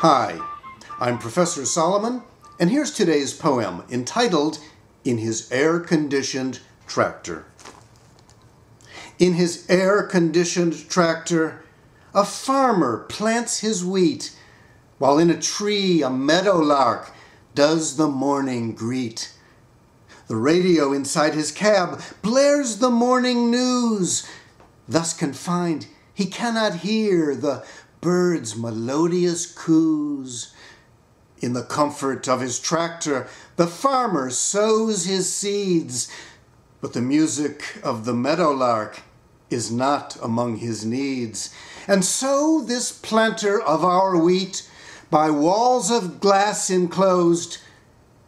Hi, I'm Professor Solomon, and here's today's poem entitled, In His Air-Conditioned Tractor. In his air-conditioned tractor, a farmer plants his wheat, while in a tree a meadowlark does the morning greet. The radio inside his cab blares the morning news. Thus confined, he cannot hear the birds' melodious coos. In the comfort of his tractor, the farmer sows his seeds, but the music of the meadowlark is not among his needs. And so this planter of our wheat, by walls of glass enclosed,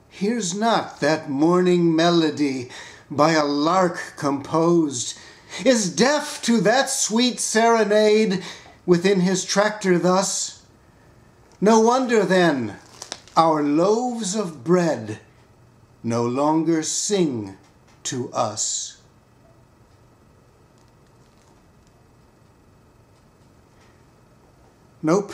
hears not that morning melody by a lark composed, is deaf to that sweet serenade within his tractor thus. No wonder then our loaves of bread no longer sing to us. Nope,